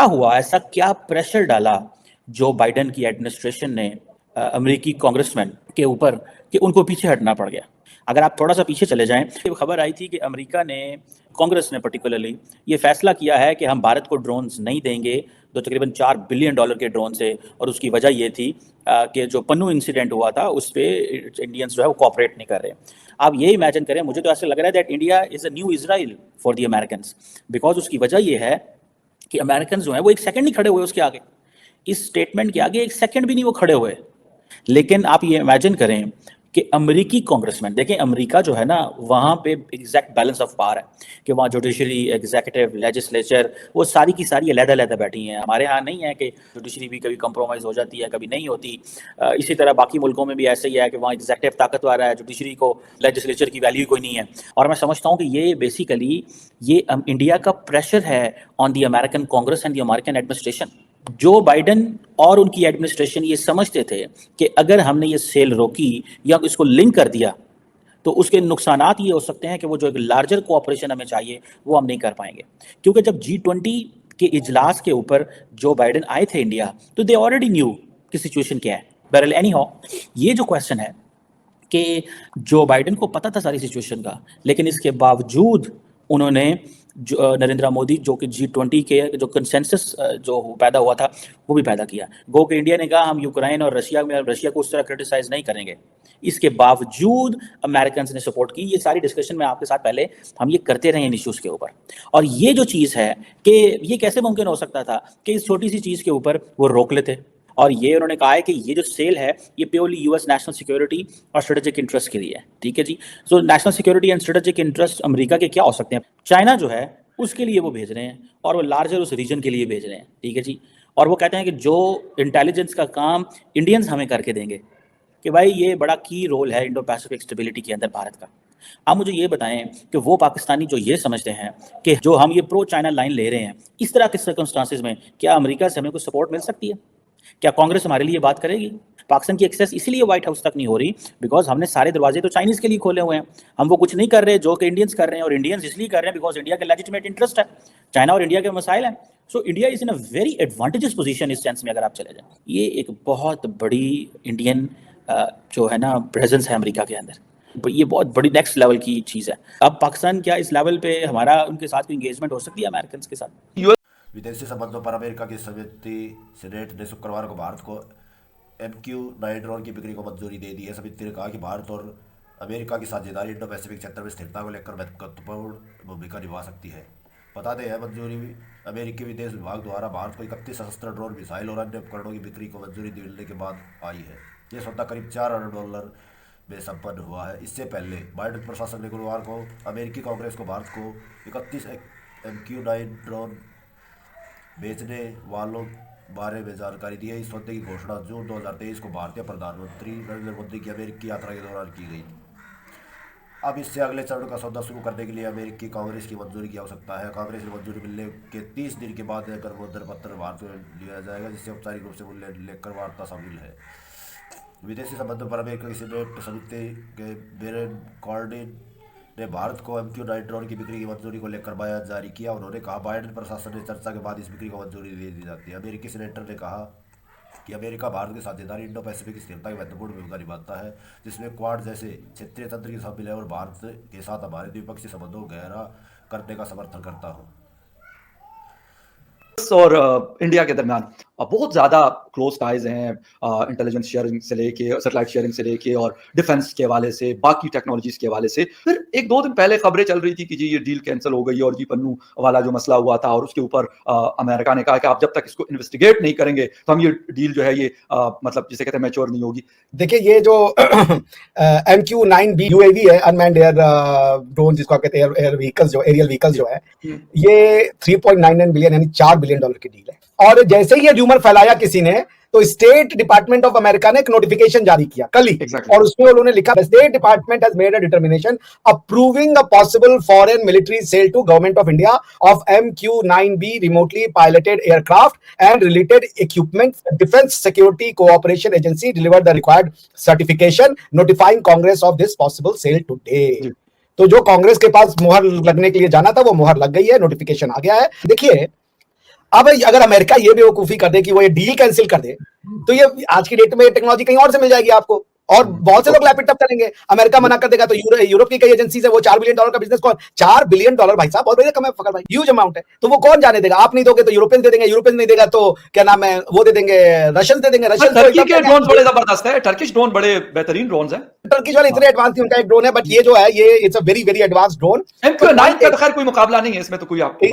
हुआ, ऐसा क्या प्रेशर डाला जो बाइडेन की एडमिनिस्ट्रेशन ने अमेरिकी कांग्रेसमैन के ऊपर कि उनको पीछे हटना पड़ गया। अगर आप थोड़ा सा पीछे चले जाएं तो खबर आई थी कि अमेरिका ने, कांग्रेस ने पर्टिकुलरली ये फैसला किया है कि हम भारत को ड्रोन्स नहीं देंगे, जो तकरीबन $4 बिलियन के ड्रोन से। और उसकी वजह ये थी कि जो पन्नू इंसिडेंट हुआ था उस पर इंडियंस जो है वो कॉपरेट नहीं कर रहे। आप ये इमेजिन करें, मुझे तो ऐसा लग रहा है that India is a new Israel for the American, because उसकी वजह ये है कि अमेरिकन जो है वो एक सेकंड नहीं खड़े हुए उसके आगे, इस स्टेटमेंट के आगे एक सेकंड भी नहीं वो खड़े हुए। लेकिन आप ये इमेजिन करें कि अमेरिकी कांग्रेसमैन, देखें अमेरिका जो है ना, वहाँ पे एग्जैक्ट बैलेंस ऑफ पावर है कि वहाँ जुडिशरी, एग्जीक्यूटिव, लेजिस्लेचर, वो सारी की सारी अलग-अलग बैठी हैं। हमारे यहाँ नहीं है कि जुडिशरी भी कभी कंप्रोमाइज़ हो जाती है, कभी नहीं होती। इसी तरह बाकी मुल्कों में भी ऐसे ही है कि वहाँ एग्जीक्यूटिव ताकतवर है, जुडिशरी को, लेजिस्लेचर की वैल्यू कोई नहीं है। और मैं समझता हूँ कि ये बेसिकली ये इंडिया का प्रेशर है on the American Congress and the American administration. Joe Biden और उनकी एडमिनिस्ट्रेशन ये समझते थे कि अगर हमने ये सेल रोकी या इसको लिंक कर दिया तो उसके नुकसानात ये हो सकते हैं कि वो जो एक लार्जर कोऑपरेशन हमें चाहिए वो हम नहीं कर पाएंगे। क्योंकि जब G20 के इजलास के ऊपर जो बाइडेन आए थे इंडिया, तो दे ऑलरेडी न्यू कि सिचुएशन क्या है। बहरहाल एनी हाउ, ये जो क्वेश्चन है कि जो बाइडेन को पता था सारी सिचुएशन का, लेकिन इसके बावजूद उन्होंने नरेंद्र मोदी जो कि G20 के जो कंसेंसस जो पैदा हुआ था वो भी पैदा किया। गो कि इंडिया ने कहा हम यूक्रेन और रशिया को उस तरह क्रिटिसाइज नहीं करेंगे, इसके बावजूद अमेरिकन ने सपोर्ट की। ये सारी डिस्कशन में आपके साथ पहले हम ये करते रहे इन इश्यूज़ के ऊपर। और ये जो चीज़ है कि ये कैसे मुमकिन हो सकता था कि इस छोटी सी चीज़ के ऊपर वो रोक लेते। और ये उन्होंने कहा है कि ये जो सेल है ये प्योरली यूएस नेशनल सिक्योरिटी और स्ट्रेटेजिक इंटरेस्ट के लिए है। ठीक है जी। So national security and strategic interest America के क्या हो सकते हैं? चाइना जो है उसके लिए वो भेज रहे हैं और वो लार्जर उस रीजन के लिए भेज रहे हैं। ठीक है जी। और वो कहते हैं कि जो इंटेलिजेंस का काम इंडियंस हमें करके देंगे, कि भाई ये बड़ा की रोल है इंडो पैसिफिक स्टेबिलिटी के अंदर भारत का। आप मुझे ये बताएं कि वो पाकिस्तानी जो ये समझते हैं कि जो हम ये प्रो चाइना लाइन ले रहे हैं, इस तरह के सर्कमस्टांसिस में क्या अमेरिका से हमें कोई सपोर्ट मिल सकती है? क्या कांग्रेस हमारे लिए बात करेगी? पाकिस्तान की एक्सेस इसीलिए व्हाइट हाउस तक नहीं हो रही बिकॉज हमने सारे दरवाजे तो चाइनीज के लिए खोले हुए हैं। हम वो कुछ नहीं कर रहे जो कि इंडियंस कर रहे हैं, और इंडियंस इसलिए कर रहे हैं बिकॉज इंडिया का लेजिटिमेट इंटरेस्ट है। चाइना और इंडिया के मसाइल हैं। So India is in a very advantages position इस सेंस में अगर आप चले जाएं। ये एक बहुत बड़ी इंडियन जो है ना प्रेजेंस है अमेरिका के अंदर। ये बहुत बड़ी नेक्स्ट लेवल की चीज़ है। अब पाकिस्तान क्या इस लेवल पे हमारा उनके साथ इंगेजमेंट हो सकती है अमेरिकन के साथ? विदेशी संबंधों पर अमेरिका की समिति सीनेट ने शुक्रवार को भारत को MQ-9 ड्रोन की बिक्री को मंजूरी दे दी है। समिति ने कहा कि भारत और अमेरिका की साझेदारी इंडो पैसिफिक क्षेत्र में स्थिरता को लेकर महत्वपूर्ण भूमिका निभा सकती है। बता दें यह मंजूरी अमेरिकी विदेश विभाग द्वारा भारत को 31 सशस्त्र ड्रोन, मिसाइल और अन्य उपकरणों की बिक्री को मंजूरी मिलने के बाद आई है। यह सौदा करीब $4 अरब में संपन्न हुआ है। इससे पहले बाइडेन प्रशासन ने गुरुवार को अमेरिकी कांग्रेस को भारत को 31 MQ-9 ड्रोन बेचने वालों बारे में जानकारी दी है। इस सौदे की घोषणा जून 2023 को भारतीय प्रधानमंत्री नरेंद्र मोदी की अमेरिकी यात्रा के दौरान की गई। अब इससे अगले चरण का सौदा शुरू करने के लिए अमेरिकी कांग्रेस की मंजूरी की आवश्यकता है। कांग्रेस की मंजूरी मिलने के 30 दिन के बाद अनुमोदन पत्र भारत में लिया जाएगा, जिससे औपचारिक रूप से मूल्य लेकर वार्ता शामिल है। विदेशी संबंधों पर अमेरिका की सीनेट समिति के बेरेन कॉर्डिन ने भारत को MQ-9 ड्रोन की बिक्री की मंजूरी को लेकर बयान जारी किया। उन्होंने कहा बाइडेन प्रशासन ने चर्चा के बाद इस बिक्री को मंजूरी दे दी जाती है। अमेरिकी सीनेटर ने कहा कि अमेरिका भारत की साझेदारी इंडो पैसिफिक की स्थिरता की महत्वपूर्ण भूमिका निभाता है, जिसमें क्वाड जैसे क्षेत्रीय तंत्र की शामिल है, और भारत के साथ हमारे द्विपक्षीय संबंधों को गहरा करने का समर्थन करता हूँ। और इंडिया के दरमियान बहुत ज्यादा क्लोज टाइज हैं, इंटेलिजेंस शेयरिंग से लेके, सैटेलाइट शेयरिंग से लेके, और डिफेंस के हवाले से, बाकी टेक्नोलॉजीज के हवाले से। फिर 1-2 दिन पहले खबरें चल रही थी कि जी ये डील कैंसिल हो गई, और जी पन्नू वाला जो मसला हुआ था, और उसके ऊपर अमेरिका ने कहा कि आप जब तक इसको इन्वेस्टिगेट नहीं करेंगे तो हम ये डील जो है ये मतलब जिसे कहते हैं मैच्योर नहीं होगी। देखिए ये जो MQ-9B UAV है, अनमैन्ड एयर ड्रोन जिसको कहते हैं, एयर व्हीकल्स जो एरियल व्हीकल्स जो है, ये $3.99 बिलियन यानी $4 बिलियन की डील है। और जैसे ही ये र्यूमर फैलाया किसी ने, तो स्टेट डिपार्टमेंट ऑफ अमेरिका ने एक नोटिफिकेशन जारी किया कल ही। और उसमें उन्होंने लिखा state department has made a determination approving a possible foreign military sale to government of India of MQ-9B remotely piloted aircraft and related equipment. Defence security cooperation agency delivered the required certification notifying Congress of this possible sale today. तो जो कांग्रेस के पास मुहर लगने के लिए जाना था वो मुहर लग गई है, नोटिफिकेशन आ गया है। देखिए अब अगर अमेरिका ये बेवकूफी कर दे कि वो ये डील कैंसिल कर दे, तो ये आज की डेट में टेक्नोलॉजी कहीं और से मिल जाएगी आपको, और बहुत से लोग लैपटॉप अप करेंगे। अमेरिका मना कर देगा तो यूरोप की कई एजेंसीज है, वो $4 बिलियन का बिजनेस, कौन $4 बिलियन भाई साहब बहुत बड़ी रकम है फकर भाई, ह्यूज अमाउंट है। तो वो कौन जाने देगा? आप नहीं दोगे तो यूरोपियन दे देंगे, यूरोपियन नहीं देगा तो क्या नाम है वो दे देंगे, रशियन दे देंगे। रशियन टर्की के ड्रोन बड़े जबरदस्त है, टर्किश ड्रोन बड़े बेहतरीन ड्रोन है। टर्किश वाले इतने एडवांस उनका एक ड्रोन है, बट ये जो है ये it's a very very advance drone. MQ-9 का तो खैर कोई मुकाबला नहीं है इसमें, तो कोई आपको